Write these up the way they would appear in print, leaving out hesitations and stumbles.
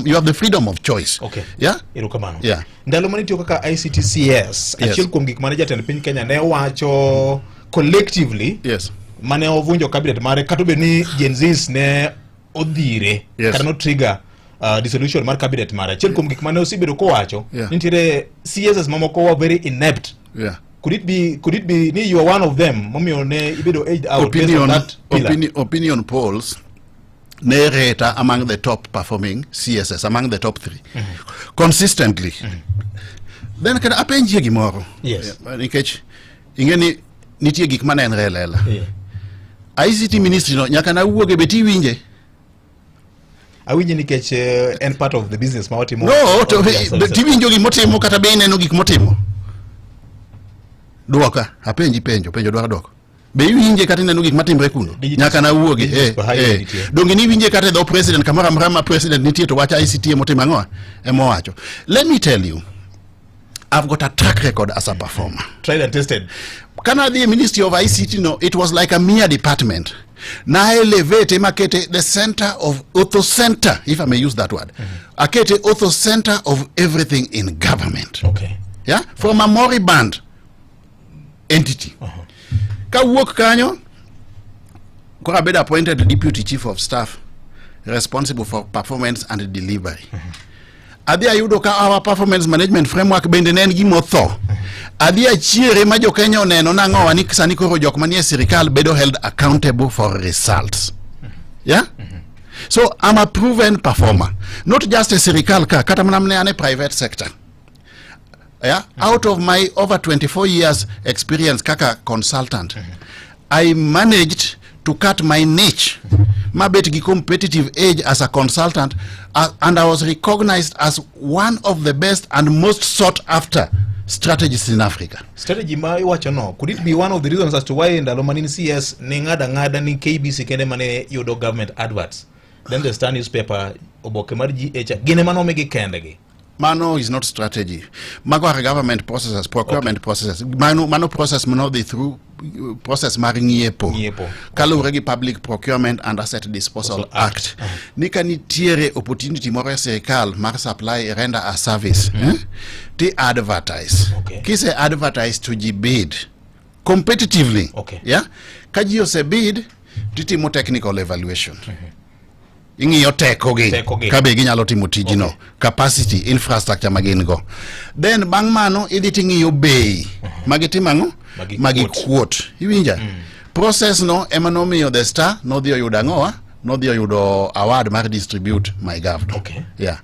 you have the freedom of choice. Okay. Yeah. Irukamano. Yeah. Ndalo mani tiyo kaka ICTCS, achiel kuom gik mane jatend piny Kenya ne wacho collectively. Yes. Mane ovunjo cabinet mare kata be ni Gen Zs ne odhire kata no trigger dissolution mar cabinet mare. Achiel kuom gik mane osebedo kowacho nitiere CSs mamoko were very inept. Yeah. Could it be ni you are one of them? Momio ne ibedo aged out based on that pillar. Opinion polls ne rate among the top performing CSS, among the top 3 consistently. Then kada apenjie gimoro. Yes. Nikech ingeni nitie gik mane en relela. ICT ministry no nyaka na wuoge beti winje. Awinje nikech en part of the business ma watimo. No, to tiwinjo gik motimo kata be ineno gik motimo. Duoka, apenji penjo dwaro doko. Be winje kata ineno gik matimre kuno. Nyaka na wuoge. Donge ni winje kata the president kamara mrama president nitie to wacha ICT motimo ang'o? Emo wacho. Let me tell you, I've got a track record as a performer. Tried and tested. Kana the Ministry of ICT, no, it was like a mere department. Na elevate makete the center of auto center, if I may use that word. Akete auto center of everything in government. Okay. Yeah? From a moribund entity. Ka work kanyo, Kora been appointed the deputy chief of staff responsible for performance and delivery. Adi ayudo ka our performance management framework bende nen gimotho. Adi achiere ma Jokenya oneno nang'o ni sani koro jok manie sirikal bedo held accountable for results. Yeah? So I'm a proven performer. Not just a sirikal ka, kata manamne ane private sector. Yeah? Out of my over 24 years experience kaka consultant, I managed to cut my niche. Mabet competitive age as a consultant, and I was recognized as one of the best and most sought after strategists in Africa. Strategy ma iwacho no, could it be one of the reasons as to why ndalo manini CS ni ngada ni KBC kende mane yudo government adverts? Then the Star newspaper oboke mar GH gine mano megi kende gi. Mano is not strategy. Mago are government processes, procurement processes. Mano process mano they through process mari ngiepo. Kalu regi Public Procurement and Asset Disposal Act. Nika ni tiere opportunity more serikal mar supply render a service. They advertise. Kise advertise to bid competitively. Yeah. Kaji se bid titimo technical evaluation. Ing'iyo teko gi kabe ginyalo timo tijino, capacity, infrastructure magin go. Then bang mano idhi ting'iyo bei magitimango magi quote. Iwinja? Process no emanomiyo the Star no dhi oyudo ang'owa, no dhi oyudo award mar distribute my governor. Yeah.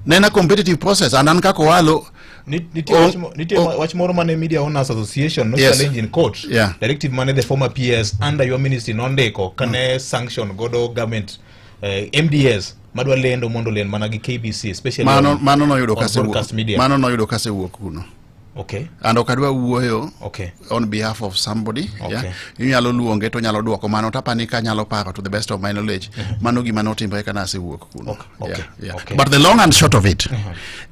Nena competitive process and an kako walo Nitie wach moro mane Media Owners Association no challenge in court. Directive mane the former PS under your ministry nondeko kane sanction godo government MDS madwa lendo mondo len managi KBC especially mano no yudo kase wuok kuno. And okadwa wuoyo on behalf of somebody. Yeah. Inyalo luonge to nyalo duoko mano tapani ka nyalo paro to the best of my knowledge. Mano gima notimre kana se wuok kuno. But the long and short of it,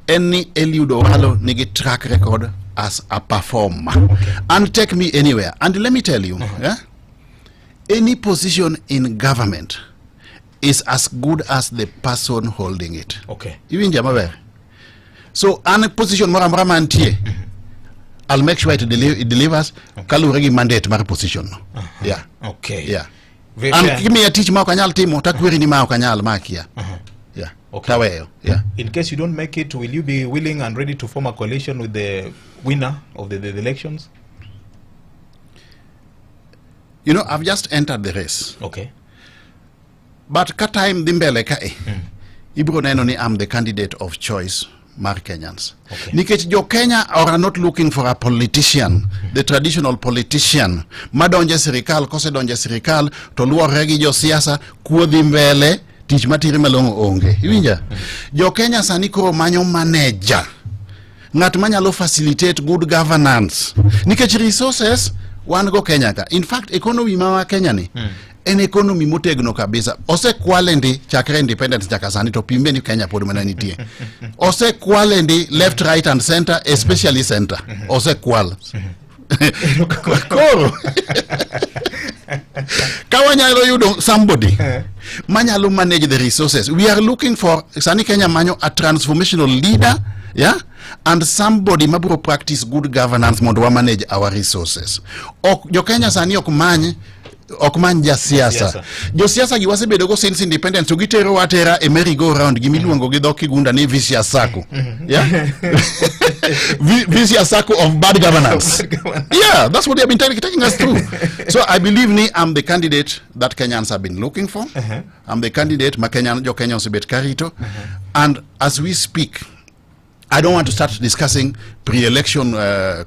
any Eliud Owalo nigi track record as a performer. And take me anywhere. And let me tell you, any position in government is as good as the person holding it. Even Jamabe. So, any position mora mantie, I'll make sure it delivers. Kalu regi mandate mara position. Yeah. Yeah. And give me a teach ma kanyal timo takwiri ni ma kanyal makia. Yeah. Yeah. In case you don't make it, will you be willing and ready to form a coalition with the winner of the elections? You know, I've just entered the race. But ka time dimbele ka ibro neno ni I'm the candidate of choice mar Kenyans. Nikech Jokenya are not looking for a politician, the traditional politician. Madonje sirikal, kose donje sirikal, to luore gi josiasa kuodhi mbele tich matiri malongo onge. Iwinja? Jokenya sani koro manyo manager. Ngat manyalo facilitate good governance. Nikech resources wan go Kenya ka. In fact, economy ma Kenya ni en economy motegno kabisa. Ose kwalendi chakre independence chakasani to pimbe ni Kenya pod mana nitie. Ose kwalendi left, right and center, especially center. Ose kwal. Koro. Kawanyalo yudo somebody manyalo manage the resources. We are looking for Sani Kenya manyo a transformational leader, yeah, and somebody maburo practice good governance mondo wa manage our resources. Jokenya sani ok many jasiasa. Josiasa gi wasebedo go since independence, to gitero watera a merry go round gimiluongo gi dhok kigunda ni vicious circle. Yeah. Vicious circle of bad governance. Yeah, that's what they have been taking us through. So I believe I'm the candidate that Kenyans have been looking for. I'm the candidate Jokenya osebet karito. And as we speak, I don't want to start discussing pre-election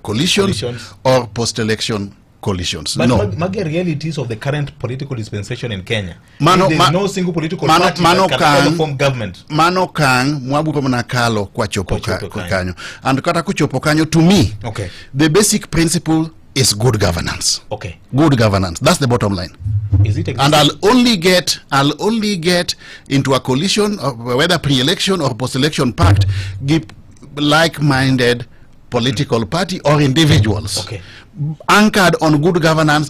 coalitions or post-election coalitions. But no. Magi realities of the current political dispensation in Kenya. There's no single political party that can form government. Mano kang mwaburo mnakalo kwa chopo kanyo. And kata kuchopo kanyo, to me, okay, the basic principle is good governance. Okay. Good governance. That's the bottom line. Is it existing? And I'll only get into a coalition, whether pre-election or post-election pact, give like-minded political party or individuals, okay, anchored on good governance